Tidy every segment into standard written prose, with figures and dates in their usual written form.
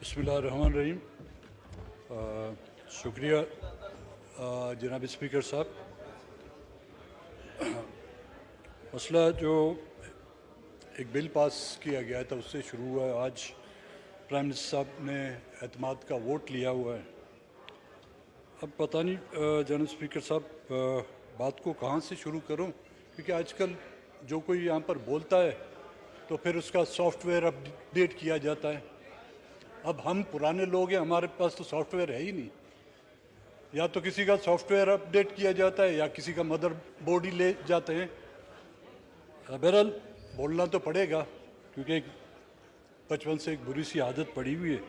बिस्मिल्लाहिर्रहमानिर्रहीम। शुक्रिया जनाब स्पीकर साहब। मसला जो एक बिल पास किया गया था उससे शुरू हुआ है। आज प्राइम मिनिस्टर साहब ने एतमाद का वोट लिया हुआ है। अब पता नहीं जनाब स्पीकर साहब बात को कहाँ से शुरू करूं, क्योंकि आजकल जो कोई यहाँ पर बोलता है तो फिर उसका सॉफ्टवेयर अपडेट किया जाता है। अब हम पुराने लोग हैं, हमारे पास तो सॉफ्टवेयर है ही नहीं। या तो किसी का सॉफ्टवेयर अपडेट किया जाता है या किसी का मदर बोर्ड ही ले जाते हैं। बहरहाल बोलना तो पड़ेगा, क्योंकि बचपन से एक बुरी सी आदत पड़ी हुई है।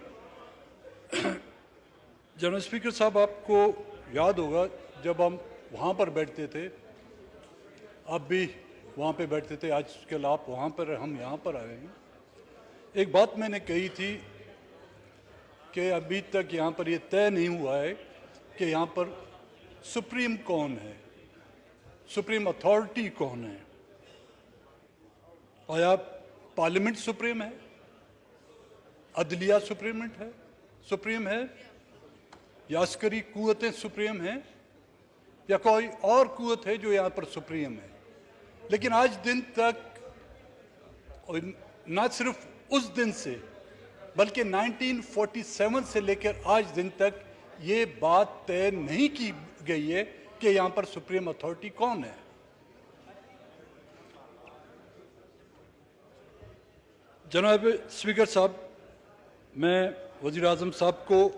जनरल स्पीकर साहब, आपको याद होगा जब हम वहाँ पर बैठते थे, आप भी वहाँ पे बैठते थे, आजकल आप वहाँ पर, हम यहाँ पर आए हैं। एक बात मैंने कही थी कि अभी तक यहाँ पर ये तय नहीं हुआ है कि यहाँ पर सुप्रीम कौन है, सुप्रीम अथॉरिटी कौन है। आया पार्लियामेंट सुप्रीम है, अदलिया सुप्रीम है या अस्करी कुव्वतें सुप्रीम हैं, या कोई और कुव्वत है जो यहाँ पर सुप्रीम है। लेकिन आज दिन तक, और न सिर्फ उस दिन से बल्कि 1947 से लेकर आज दिन तक ये बात तय नहीं की गई है कि यहाँ पर सुप्रीम अथॉरिटी कौन है। जनाब स्पीकर साहब, मैं वज़ीर आज़म साहब को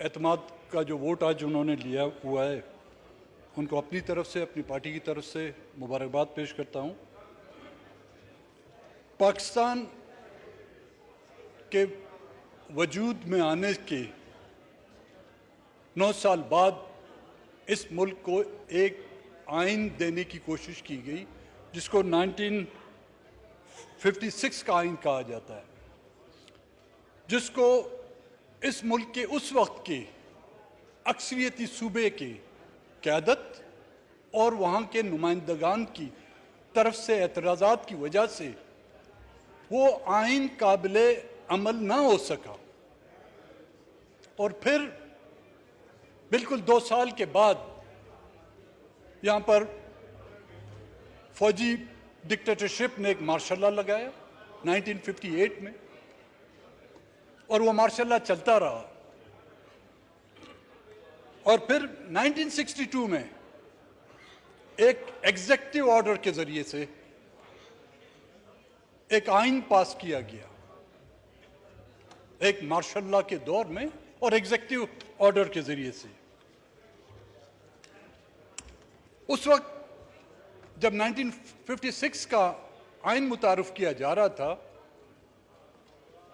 एतमाद का जो वोट आज उन्होंने लिया हुआ है, उनको अपनी तरफ से, अपनी पार्टी की तरफ से मुबारकबाद पेश करता हूँ। पाकिस्तान के वजूद में आने के 9 साल बाद इस मुल्क को एक आइन देने की कोशिश की गई, जिसको 1956 का आइन कहा जाता है, जिसको इस मुल्क के उस वक्त के अक्सरियती सूबे की क़यादत और वहाँ के नुमाइंदगान की तरफ से एतराज़ात की वजह से वो आइन काबिले अमल ना हो सका। और फिर बिल्कुल 2 साल के बाद यहाँ पर फौजी डिक्टेटरशिप ने एक मार्शल लॉ लगाया 1958 में, और वो मार्शल लॉ चलता रहा। और फिर 1962 में एक एग्जीक्यूटिव ऑर्डर के जरिए से एक आइन पास किया गया, एक मार्शल लॉ के दौर में और एग्जीक्यूटिव ऑर्डर के जरिए से। उस वक्त जब 1956 का आइन मुतारफ किया जा रहा था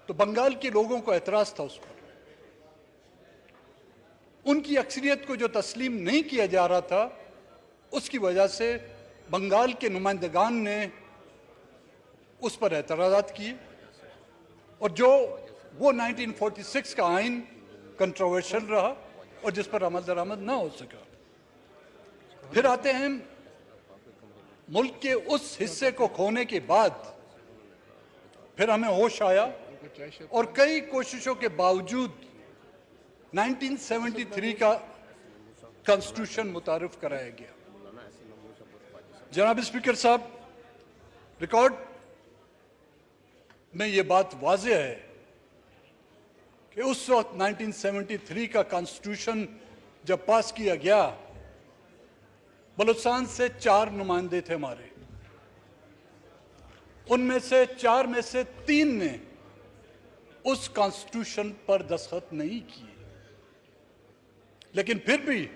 तो बंगाल के लोगों को एतराज था उस पर। उनकी अक्सरियत को जो तस्लीम नहीं किया जा रहा था, उसकी वजह से बंगाल के नुमाइंदगान ने उस पर एतराज़ात किए, और जो वो 1946 का आइन कंट्रोवर्शियल रहा और जिस पर अमल दरामद ना हो सका। फिर आते हैं मुल्क के उस हिस्से को खोने के बाद फिर हमें होश आया, और कई कोशिशों के बावजूद 1973 का कॉन्स्टिट्यूशन मुतारिफ कराया गया। जनाब स्पीकर साहब, रिकॉर्ड में ये बात वाज़ेह है कि उस वक्त 1973 का कॉन्स्टिट्यूशन जब पास किया गया, बलूचिस्तान से 4 नुमाइंदे थे हमारे, उनमें से 4 में से 3 ने उस कॉन्स्टिट्यूशन पर दस्तखत नहीं किए। लेकिन फिर भी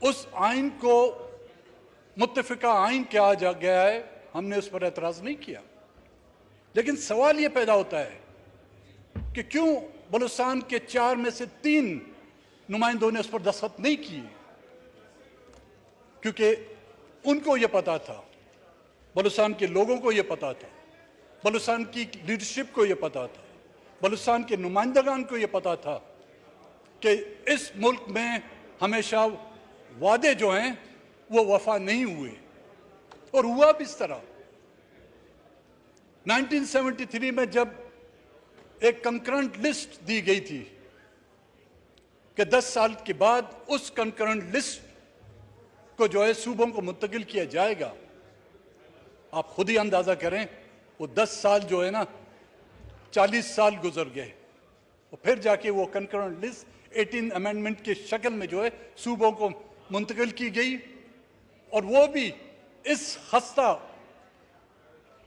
उस आइन को मुत्तफिका आइन कहा जा गया है, हमने उस पर एतराज़ नहीं किया। लेकिन सवाल यह पैदा होता है कि क्यों बलूचिस्तान के 4 में से 3 नुमाइंदों ने उस पर दस्तखत नहीं किए। क्योंकि उनको यह पता था, बलूचिस्तान के लोगों को यह पता था, बलूचिस्तान की लीडरशिप को यह पता था, बलूचिस्तान के नुमाइंदगान को यह पता था कि इस मुल्क में हमेशा वादे जो हैं वो वफा नहीं हुए, और हुआ भी इस तरह। 1973 में जब एक कंकरेंट लिस्ट दी गई थी कि 10 साल के बाद उस कंकरेंट लिस्ट को जो है सूबों को मुंतकिल किया जाएगा। आप खुद ही अंदाजा करें, वो 10 साल जो है ना 40 साल गुजर गए और फिर जाके वो कंकरेंट लिस्ट 18 अमेंडमेंट के शक्ल में जो है सूबों को मुंतकिल की गई, और वो भी इस खस्ता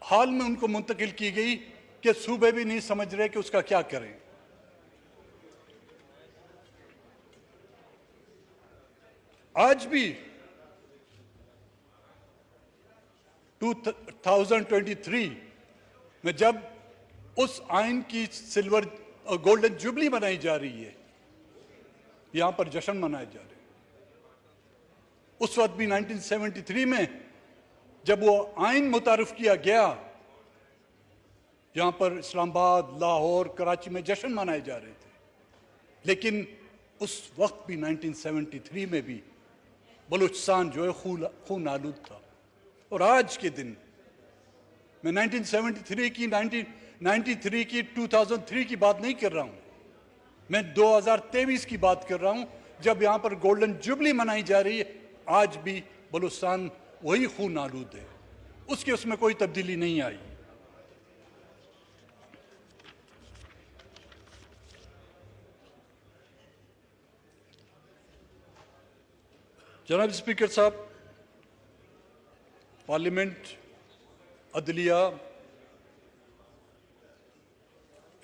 हाल में उनको मुंतकिल की गई कि सूबे भी नहीं समझ रहे कि उसका क्या करें। आज भी 2023 में जब उस आइन की सिल्वर और गोल्डन जुबली मनाई जा रही है, यहां पर जश्न मनाए जा रहे हैं, उस वक्त भी 1973 में जब वो आइन मुतारिफ किया गया, यहां पर इस्लामाबाद, लाहौर, कराची में जश्न मनाए जा रहे थे, लेकिन उस वक्त भी 1973 में भी बलूचिस्तान जो है खून आलूद था। और आज के दिन मैं 1973 की, 1993 की, 2003 की बात नहीं कर रहा हूं, मैं 2023 की बात कर रहा हूं, जब यहां पर गोल्डन जुबली मनाई जा रही है। आज भी बलूचिस्तान वही खून आलूद है, उसमें कोई तब्दीली नहीं आई। जनाब स्पीकर साहब, पार्लियामेंट, अदलिया,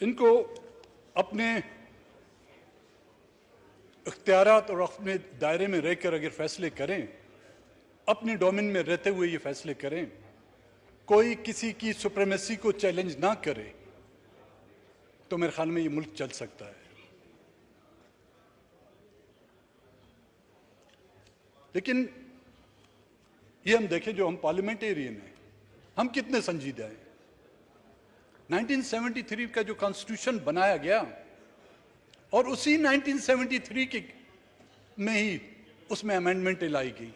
इनको अपने इख्तियारात और अपने दायरे में रहकर अगर फैसले करें, अपने डोमेन में रहते हुए ये फैसले करें, कोई किसी की सुप्रीमेसी को चैलेंज ना करे, तो मेरे ख्याल में ये मुल्क चल सकता है। लेकिन ये हम देखें, जो हम पार्लियामेंटेरियन हैं, हम कितने संजीदा हैं। 1973 का जो कॉन्स्टिट्यूशन बनाया गया, और उसी 1973 के में ही उसमें अमेंडमेंट लाई गई।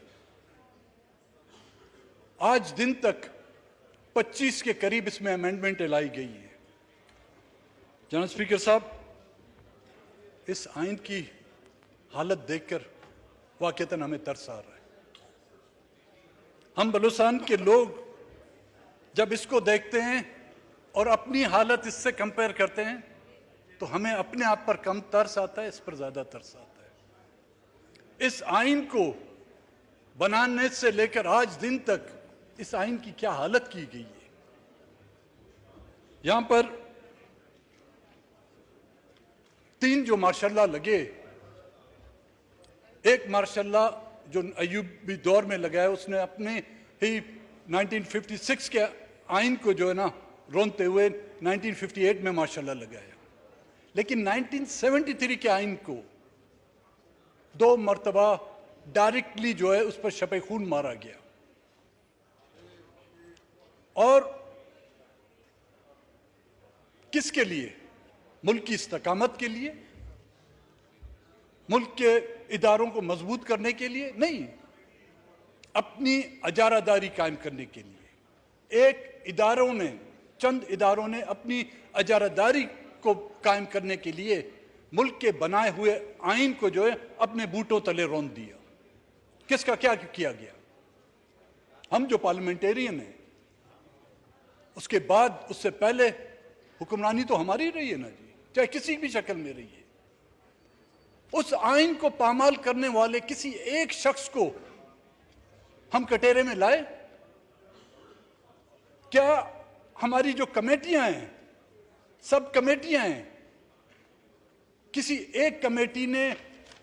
आज दिन तक 25 के करीब इसमें अमेंडमेंट लाई गई है। जनाब स्पीकर साहब, इस आइन की हालत देखकर वाकईतन हमें तरस आ रहा है। हम बलूचिस्तान के लोग जब इसको देखते हैं और अपनी हालत इससे कंपेयर करते हैं, तो हमें अपने आप पर कम तरस आता है, इस पर ज्यादा तरस आता है। इस आइन को बनाने से लेकर आज दिन तक इस आइन की क्या हालत की गई है। यहां पर 3 जो मार्शल्ला लगे, एक मार्शल्ला जो अयूबी दौर में लगा है, उसने अपने ही 1956 के आइन को जो है ना रोनते हुए 1958 में मार्शल्ला लगाया। लेकिन 1973 के आइन को 2 मरतबा डायरेक्टली जो है उस पर शपे खून मारा गया, और किसके लिए? मुल्क की इस्तकामत के लिए, मुल्क के इदारों को मजबूत करने के लिए नहीं, अपनी अजारादारी कायम करने के लिए। चंद इदारों ने अपनी अजारादारी को कायम करने के लिए मुल्क के बनाए हुए आइन को जो है अपने बूटों तले रौंद दिया। किसका क्या किया गया? हम जो पार्लियामेंटेरियन हैं, उसके बाद, उससे पहले हुक्मरानी तो हमारी रही है ना जी, चाहे किसी भी शक्ल में रही है। उस आइन को पामाल करने वाले किसी एक शख्स को हम कटहरे में लाए? क्या हमारी जो कमेटियां हैं, सब कमेटियां हैं, किसी एक कमेटी ने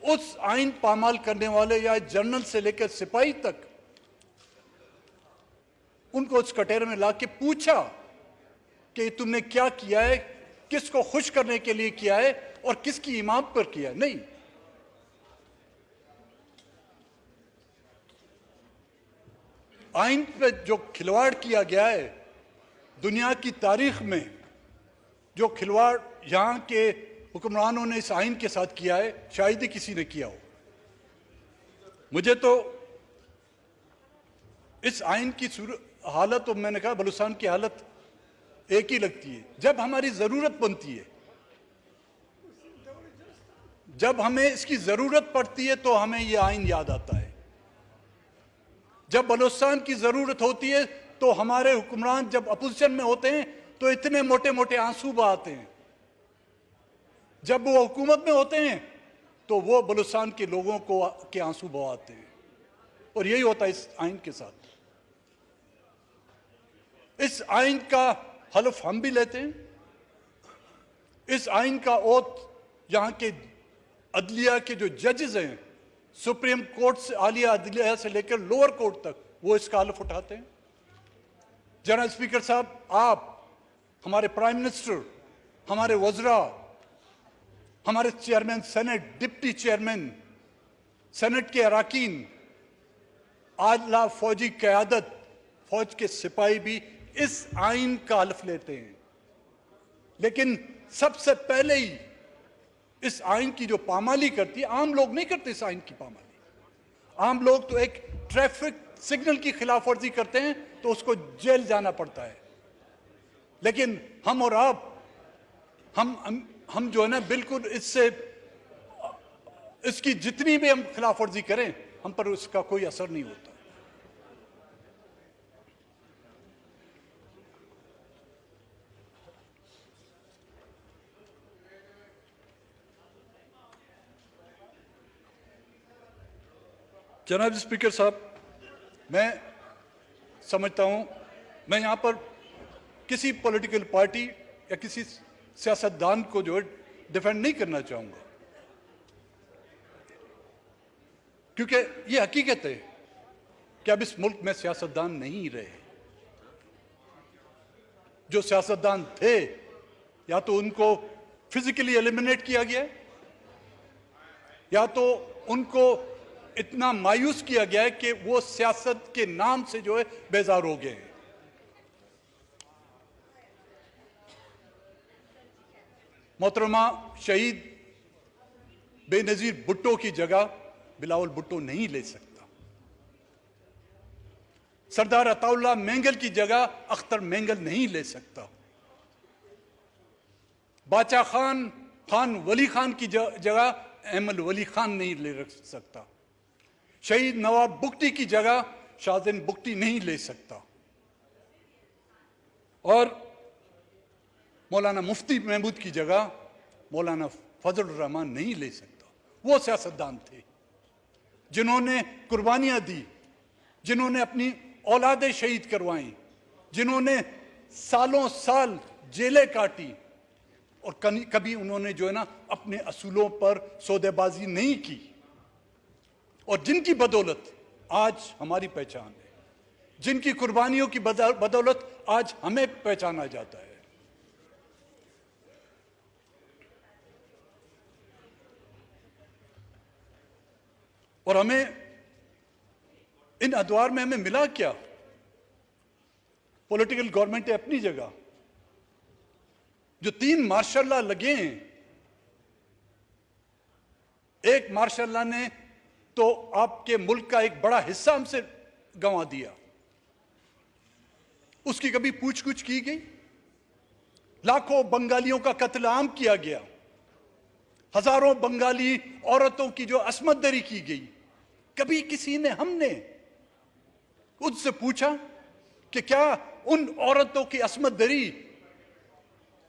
उस आइन पामाल करने वाले या जनरल से लेकर सिपाही तक उनको उस कटहरे में लाके पूछा कि तुमने क्या किया है, किसको खुश करने के लिए किया है और किसकी इमाम पर किया? नहीं। आइन पे जो खिलवाड़ किया गया है, दुनिया की तारीख में जो खिलवाड़ यहां के हुक्मरानों ने इस आइन के साथ किया है, शायद ही किसी ने किया हो। मुझे तो इस आइन की हालत, तो मैंने कहा बलूचिस्तान की हालत एक ही लगती है। जब हमारी जरूरत बनती है जब हमें इसकी जरूरत पड़ती है तो हमें ये आइन याद आता है। जब बलूचिस्तान की जरूरत होती है तो हमारे हुक्मरान जब अपोजिशन में होते हैं तो इतने मोटे मोटे आंसू बहाते हैं। जब वो हुकूमत में होते हैं तो वो बलूचिस्तान के लोगों को के आंसू बहाते हैं। और यही होता है इस आइन के साथ। इस आइन का हलफ हम भी लेते हैं। इस आइन का ओथ यहाँ के अदलिया के जो जजेस हैं, सुप्रीम कोर्ट से, आलिया अदलिया से लेकर लोअर कोर्ट तक, वो इसका हलफ उठाते हैं। जनाब स्पीकर साहब, आप, हमारे प्राइम मिनिस्टर, हमारे वज़रा, हमारे chairman senate, deputy chairman senate के अराकीन, आला फौजी क़यादत, फौज के सिपाही भी इस आइन का हलफ लेते हैं। लेकिन सबसे पहले ही इस आइन की जो पामाली करती है, आम लोग नहीं करते इस आइन की पामाली। आम लोग तो एक ट्रैफिक सिग्नल की खिलाफ वर्जी करते हैं तो उसको जेल जाना पड़ता है। लेकिन हम और आप, हम जो है ना, बिल्कुल इससे, इसकी जितनी भी हम खिलाफ वर्जी करें, हम पर उसका कोई असर नहीं होता। जनाब स्पीकर साहब, मैं समझता हूं, मैं यहां पर किसी पॉलिटिकल पार्टी या किसी सियासतदान को जो है डिफेंड नहीं करना चाहूंगा, क्योंकि ये हकीकत है कि अब इस मुल्क में सियासतदान नहीं रहे। जो सियासतदान थे, या तो उनको फिजिकली एलिमिनेट किया गया, या तो उनको इतना मायूस किया गया है कि वो सियासत के नाम से जो है बेजार हो गए हैं। मोहतरमा शहीद बेनजीर भुट्टो की जगह बिलावल भुट्टो नहीं ले सकता। सरदार अताउल्लाह मेंगल की जगह अख्तर मेंगल नहीं ले सकता। बादशाह खान वली खान की जगह अहमद वली खान नहीं ले सकता। शहीद नवाब बुगटी की जगह शाहजन बुगटी नहीं ले सकता। और मौलाना मुफ्ती महमूद की जगह मौलाना फजल रहमान नहीं ले सकता। वो सियासतदान थे जिन्होंने कुर्बानियां दी, जिन्होंने अपनी औलादें शहीद करवाई, जिन्होंने सालों साल जेलें काटी, और कभी उन्होंने जो है ना अपने असूलों पर सौदेबाजी नहीं की, और जिनकी बदौलत आज हमारी पहचान है, जिनकी कुर्बानियों की बदौलत आज हमें पहचाना जाता है। और हमें इन अदवार में हमें मिला क्या? पॉलिटिकल गवर्नमेंट है अपनी जगह, जो 3 मार्शल लगे हैं, एक मार्शल ने तो आपके मुल्क का एक बड़ा हिस्सा हमसे गंवा दिया, उसकी कभी पूछ-गुछ की गई? लाखों बंगालियों का कत्लेआम किया गया, हजारों बंगाली औरतों की जो असमत दरी की गई, कभी किसी ने, हमने उससे पूछा कि क्या उन औरतों की असमत दरी,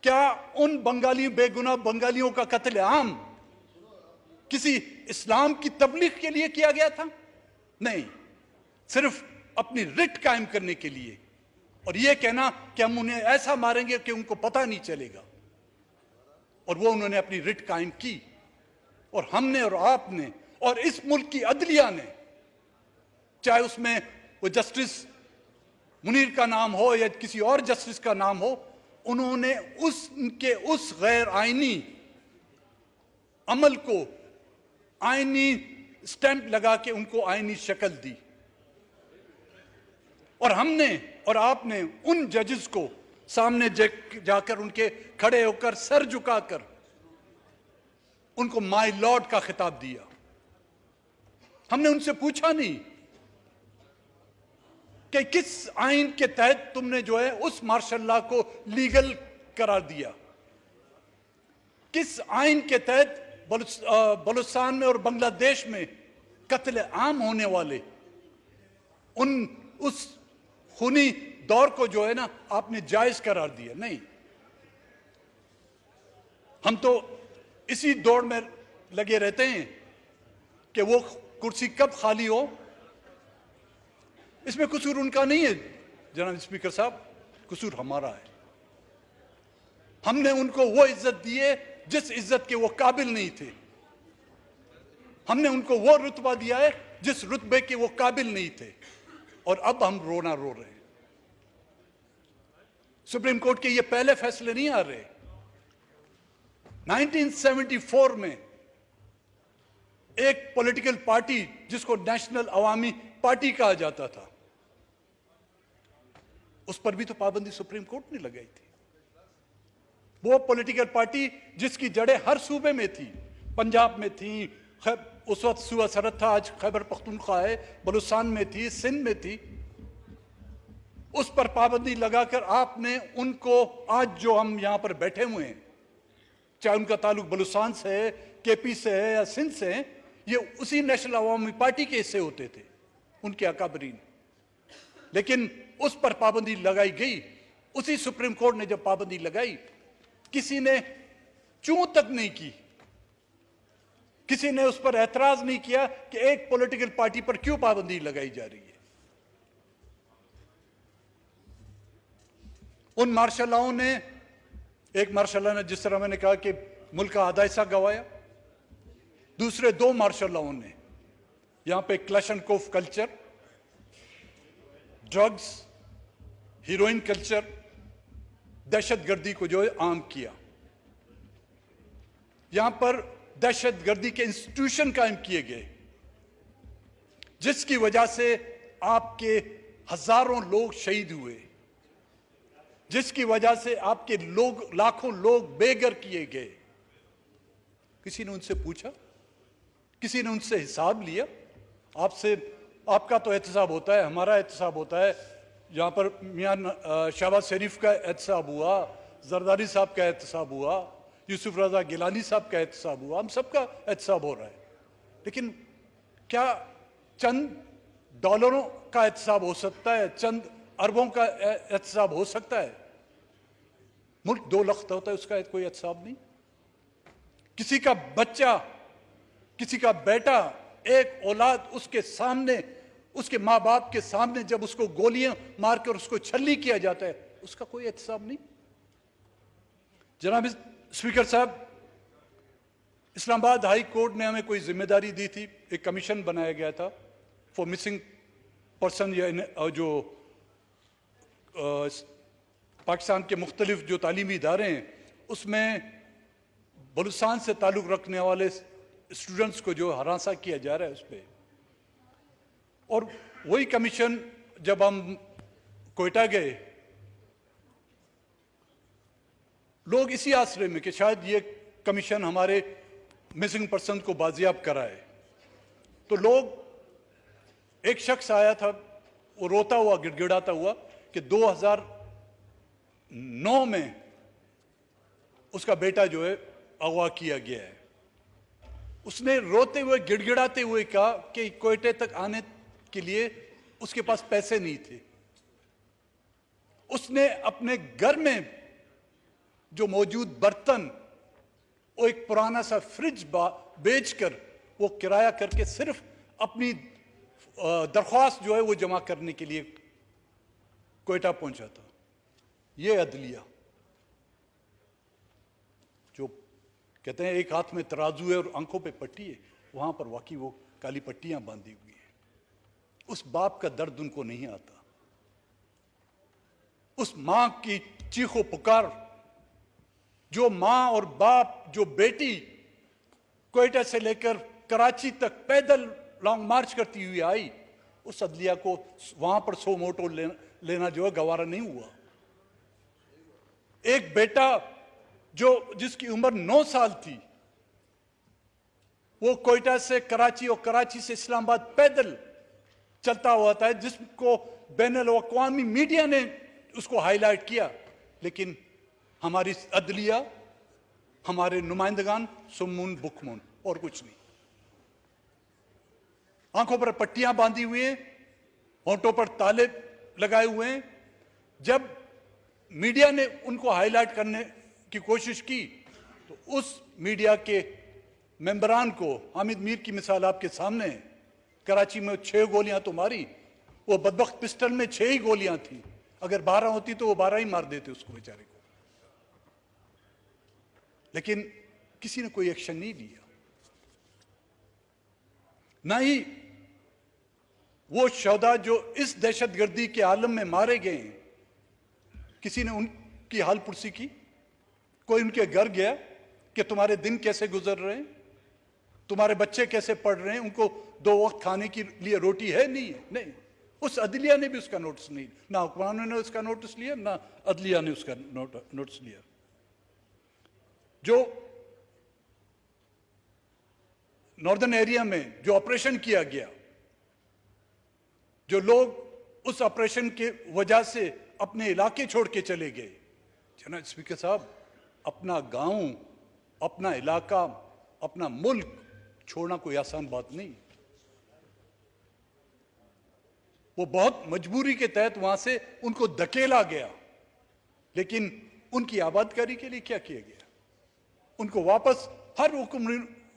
क्या उन बेगुनाह बंगालियों का कत्लेआम किसी इस्लाम की तबलीग के लिए किया गया था? नहीं, सिर्फ अपनी रिट कायम करने के लिए, और यह कहना कि हम उन्हें ऐसा मारेंगे कि उनको पता नहीं चलेगा। और वो उन्होंने अपनी रिट कायम की, और हमने और आपने और इस मुल्क की अदलिया ने, चाहे उसमें वो जस्टिस मुनीर का नाम हो या किसी और जस्टिस का नाम हो, उन्होंने उनके उस गैर आईनी अमल को आईनी स्टैंप लगा के उनको आईनी शक्ल दी। और हमने और आपने उन जजेस को सामने जाकर उनके खड़े होकर सर झुकाकर उनको माय लॉर्ड का खिताब दिया। हमने उनसे पूछा नहीं कि किस आइन के तहत तुमने जो है उस मार्शल लॉ को लीगल करार दिया, किस आइन के तहत बलूचिस्तान में और बांग्लादेश में कत्ले आम होने वाले उस खूनी दौर को जो है ना आपने जायज करार दिया। नहीं, हम तो इसी दौड़ में लगे रहते हैं कि वो कुर्सी कब खाली हो। इसमें कसूर उनका नहीं है जनाब स्पीकर साहब, कसूर हमारा है। हमने उनको वो इज्जत दी है जिस इज्जत के वो काबिल नहीं थे। हमने उनको वो रुतबा दिया है जिस रुतबे के वो काबिल नहीं थे, और अब हम रोना रो रहे हैं। सुप्रीम कोर्ट के ये पहले फैसले नहीं आ रहे। 1974 में एक पॉलिटिकल पार्टी जिसको नेशनल अवामी पार्टी कहा जाता था, उस पर भी तो पाबंदी सुप्रीम कोर्ट ने लगाई थी। वो पॉलिटिकल पार्टी जिसकी जड़ें हर सूबे में थी, पंजाब में थी, उस वक्त सूबा सरहद था, आज खैबर पख्तूनख्वा है, बलूचिस्तान में थी, सिंध में थी। उस पर पाबंदी लगाकर आपने उनको, आज जो हम यहां पर बैठे हुए हैं, चाहे उनका ताल्लुक बलूचिस्तान से है, केपी से है या सिंध से है, ये उसी नेशनल अवामी पार्टी के हिस्से होते थे, उनके अकाबरीन। लेकिन उस पर पाबंदी लगाई गई। उसी सुप्रीम कोर्ट ने जब पाबंदी लगाई, किसी ने चूं तक नहीं की, किसी ने उस पर एतराज नहीं किया कि एक पॉलिटिकल पार्टी पर क्यों पाबंदी लगाई जा रही है। उन मार्शलाओं ने, एक मार्शल ने, जिस तरह मैंने कहा कि मुल्क का आधा हिस्सा गंवाया, दूसरे दो मार्शलाओं ने यहां पे क्लैशनकोफ कल्चर, ड्रग्स, हीरोइन कल्चर, दहशतगर्दी को जो है आम किया। यहां पर दहशतगर्दी के इंस्टीट्यूशन कायम किए गए, जिसकी वजह से आपके हजारों लोग शहीद हुए, जिसकी वजह से आपके लोग, लाखों लोग बेघर किए गए। किसी ने उनसे पूछा? किसी ने उनसे हिसाब लिया? आपसे, आपका तो एहतसाब होता है, हमारा एहतसाब होता है, यहाँ पर मियां शहबाज शरीफ का एहतसाब हुआ, जरदारी साहब का एहतसाब हुआ, यूसुफ रजा गिलानी साहब का एहतसाब हुआ, हम सबका एहतसाब हो रहा है। लेकिन क्या चंद डॉलरों का एहतसाब हो सकता है? चंद अरबों का एहतसाब हो सकता है? मुल्क 2 लाख होता है, उसका कोई एहतसाब नहीं। किसी का बच्चा, किसी का बेटा, एक औलाद उसके सामने, उसके माँ बाप के सामने जब उसको गोलियां मारकर उसको छल्ली किया जाता है, उसका कोई एहतसाब नहीं। जनाब स्पीकर साहब, इस्लामाबाद हाई कोर्ट ने हमें कोई जिम्मेदारी दी थी, एक कमीशन बनाया गया था फॉर मिसिंग पर्सन, या जो पाकिस्तान के मुख्तलिफ जो तालीमी इदारे हैं, उसमें बलूचिस्तान से ताल्लुक़ रखने वाले स्टूडेंट्स को जो हरासा किया जा रहा है उस पर। और वही कमीशन, जब हम कोयटा गए, लोग इसी आसरे में कि शायद ये कमीशन हमारे मिसिंग पर्सन को बाजियाब कराए, तो लोग, एक शख्स आया था, वो रोता हुआ, गिड़गिड़ाता हुआ कि 2009 में उसका बेटा जो है अगवा किया गया है। उसने रोते हुए, गिड़गिड़ाते हुए कहा कि कोयटे तक आने के लिए उसके पास पैसे नहीं थे। उसने अपने घर में जो मौजूद बर्तन, वो एक पुराना सा फ्रिज बेचकर वो किराया करके सिर्फ अपनी दरख्वास्त जो है वो जमा करने के लिए कोयटा पहुंचा था। ये अदलिया, जो कहते हैं एक हाथ में तराजू है और आंखों पे पट्टी है, वहां पर वाकई वो काली पट्टियां बांधी हुई हैं। उस बाप का दर्द उनको नहीं आता, उस मां की चीखो पुकार, जो मां और बाप, जो बेटी कोयटा से लेकर कराची तक पैदल लॉन्ग मार्च करती हुई आई, उस अदलिया को वहां पर सो मोटो लेना जो है गवारा नहीं हुआ। एक बेटा जिसकी उम्र 9 साल थी, वो कोयटा से कराची और कराची से इस्लामाबाद पैदल चलता हुआ था, जिसको बैनुल-अक़वामी मीडिया ने उसको हाईलाइट किया। लेकिन हमारी अदलिया हमारे नुमाइंदगान सुमून बुकमून, और कुछ नहीं। आंखों पर पट्टियां बांधी हुई हैं, होंठों पर ताले लगाए हुए हैं। जब मीडिया ने उनको हाईलाइट करने की कोशिश की तो उस मीडिया के मेंबरान को, हामिद मीर की मिसाल आपके सामने है, कराची में 6 गोलियां तो मारी, वो बदबख्त पिस्टल में 6 ही गोलियां थी, अगर 12 होती तो वो 12 ही मार देते उसको बेचारे को। लेकिन किसी ने कोई एक्शन नहीं लिया। ना ही वो शौदा जो इस दहशतगर्दी के आलम में मारे गए हैं, किसी ने उनकी हाल पुरसी की। कोई उनके घर गया कि तुम्हारे दिन कैसे गुजर रहे हैं, तुम्हारे बच्चे कैसे पढ़ रहे हैं, उनको 2 वक्त खाने के लिए रोटी है, नहीं है? नहीं। उस अदलिया ने भी उसका नोटिस नहीं, ना हुक्मरानों ने उसका नोटिस लिया, ना अदलिया ने उसका नोटिस लिया। जो नॉर्दर्न एरिया में जो ऑपरेशन किया गया, जो लोग उस ऑपरेशन के वजह से अपने इलाके छोड़ के चले गए, जनाब स्पीकर साहब, अपना गांव, अपना इलाका, अपना मुल्क छोड़ना कोई आसान बात नहीं। वो बहुत मजबूरी के तहत वहां से उनको धकेला गया, लेकिन उनकी आबादकारी के लिए क्या किया गया? उनको वापस, हर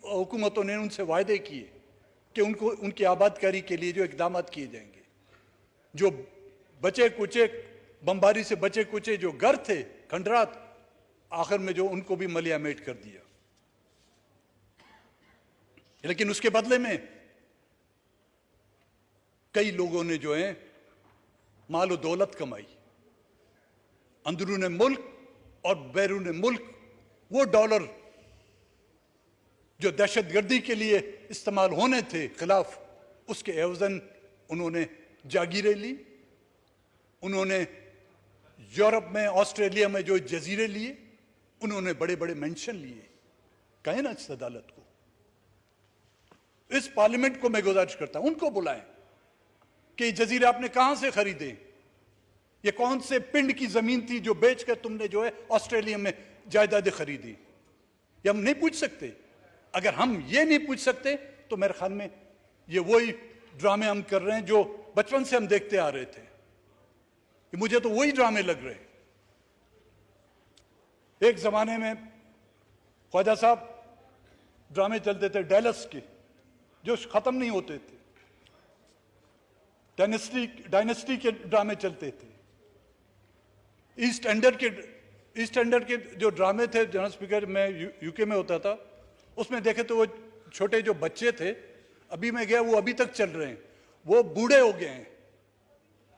हुकूमतों ने उनसे वायदे किए कि उनको उनकी आबादकारी के लिए जो इकदाम किए जाएंगे। जो बचे कुचे, बमबारी से बचे कुचे जो घर थे, खंडरात, आखिर में जो उनको भी मलियामेट कर दिया। लेकिन उसके बदले में कई लोगों ने जो है माल दौलत कमाई। अंदरून मुल्क और बैरून मुल्क वो डॉलर जो दहशतगर्दी के लिए इस्तेमाल होने थे खिलाफ, उसके एवजन उन्होंने जागीरें ली। उन्होंने यूरोप में, ऑस्ट्रेलिया में जो जजीरे लिए, उन्होंने बड़े बड़े मेंशन लिए। कहें ना इस अदालत को, इस पार्लियामेंट को मैं गुजारिश करता हूं, उनको बुलाएं कि जजीरे आपने कहां से खरीदे, ये कौन से पिंड की जमीन थी जो बेचकर तुमने जो है ऑस्ट्रेलिया में जायदादें खरीदी। ये हम नहीं पूछ सकते। अगर हम ये नहीं पूछ सकते तो मेरे ख्याल में ये वही ड्रामे हम कर रहे हैं जो बचपन से हम देखते आ रहे थे। कि मुझे तो वही ड्रामे लग रहे हैं। एक जमाने में ख्वाजा साहब ड्रामे चलते थे डैलस के, जो खत्म नहीं होते थे। डायनेस्टी के ड्रामे चलते थे। ईस्ट एंडर के जो ड्रामे थे, जनरल स्पीकर, मैं यूके में होता था, उसमें देखे तो वो छोटे जो बच्चे थे, अभी मैं गया, वो अभी तक चल रहे हैं। वो बूढ़े हो गए हैं,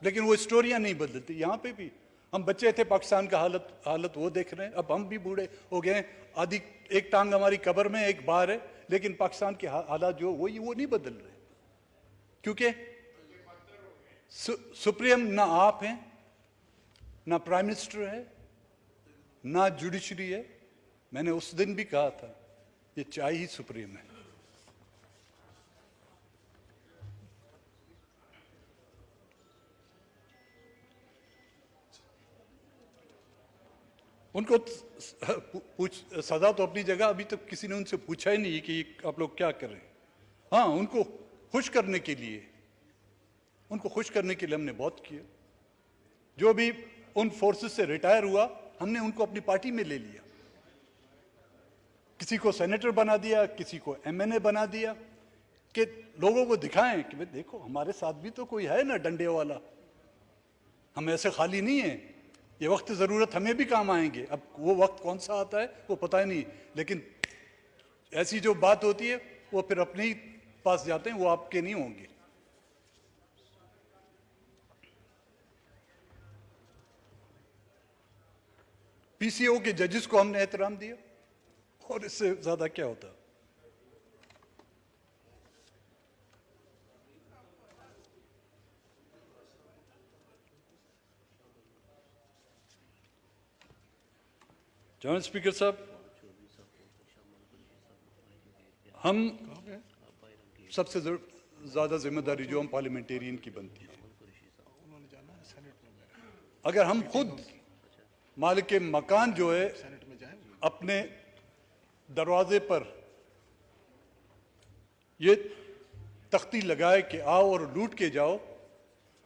लेकिन वो स्टोरियां नहीं बदलती। यहाँ पे भी हम बच्चे थे, पाकिस्तान का हालत वो देख रहे हैं। अब हम भी बूढ़े हो गए हैं, आधी एक टांग हमारी कब्र में, एक बाहर है, लेकिन पाकिस्तान के हालात जो वो नहीं बदल रहे, क्योंकि सुप्रीम ना आप हैं, ना प्राइम मिनिस्टर है, ना जुडिशरी है। मैंने उस दिन भी कहा था, ये चाय ही सुप्रीम है। उनको सजा तो अपनी जगह, अभी तक किसी ने उनसे पूछा ही नहीं कि आप लोग क्या कर रहे हैं। हाँ, उनको खुश करने के लिए हमने बहुत किया। जो भी उन फोर्सेस से रिटायर हुआ, हमने उनको अपनी पार्टी में ले लिया। किसी को सेनेटर बना दिया, किसी को एमएनए बना दिया, कि लोगों को दिखाएं कि भाई देखो, हमारे साथ भी तो कोई है ना डंडे वाला, हम ऐसे खाली नहीं है, ये वक्त ज़रूरत हमें भी काम आएंगे। अब वो वक्त कौन सा आता है वो पता ही नहीं, लेकिन ऐसी जो बात होती है वो फिर अपने ही पास जाते हैं, वो आपके नहीं होंगे। पीसीओ के जजेस को हमने एहतराम दिया, और इससे ज्यादा क्या होता। जनरल स्पीकर साहब, हम सबसे ज्यादा जिम्मेदारी जो हम पार्लियामेंटेरियन की बनती है, अगर हम खुद मालिक मकान जो है अपने दरवाजे पर ये तख्ती लगाए कि आओ और लूट के जाओ,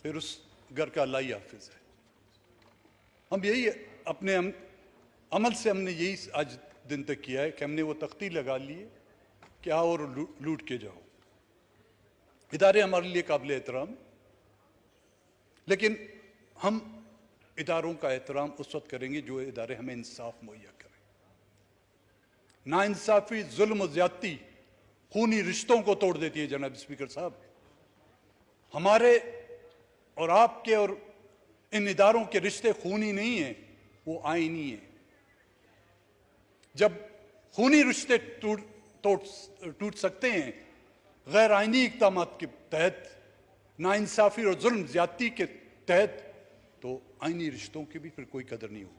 फिर उस घर का अल्लाह ही हाफिज है। हम यही अपने अमल से हमने यही आज दिन तक किया है कि हमने वो तख्ती लगा ली है कि आओ और लूट के जाओ। इदारे हमारे लिए काबिल एहतराम, लेकिन हम इदारों का एहतराम उस वक्त करेंगे जो इदारे हमें इंसाफ मुहैया करें। नाइंसाफी, जुल्म और ज्यादती खूनी रिश्तों को तोड़ देती है। जनाब स्पीकर साहब, हमारे और आपके और इन इदारों के रिश्ते खूनी नहीं है, वो आईनी है। जब खूनी रिश्ते टूट सकते हैं गैर आईनी इक़दाम के तहत, नाइंसाफी और जुल्म ज्यादती के तहत, तो आईनी रिश्तों की भी फिर कोई कदर नहीं होगी।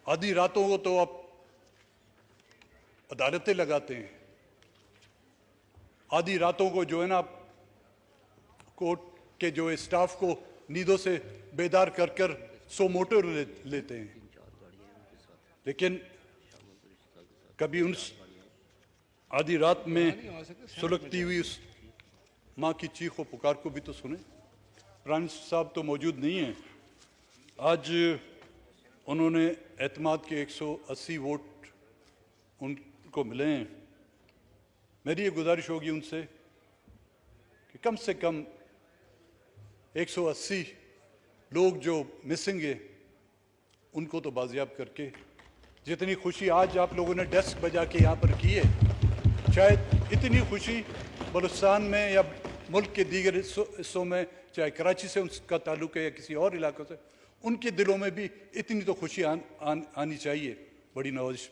आधी रातों को तो आप अदालतें लगाते हैं, आधी रातों को जो है ना कोर्ट के जो स्टाफ को नींदों से बेदार कर कर सो मोटर लेते हैं, लेकिन कभी उन आधी रात में सुलगती हुई उस माँ की चीख व पुकार को भी तो सुने। प्राइम मिनिस्टर साहब तो मौजूद नहीं हैं आज, उन्होंने एतमाद के 180 वोट उनको मिले हैं। मेरी ये गुजारिश होगी उनसे कि कम से कम 180 लोग जो मिसिंग है उनको तो बाजियाब करके, जितनी खुशी आज आप लोगों ने डेस्क बजा के यहाँ पर की है, शायद इतनी खुशी बलूचिस्तान में या मुल्क के दीगर हिस्सों में, चाहे कराची से उसका ताल्लुक है या किसी और इलाकों से, उनके दिलों में भी इतनी तो खुशी आनी चाहिए। बड़ी नवाजिश।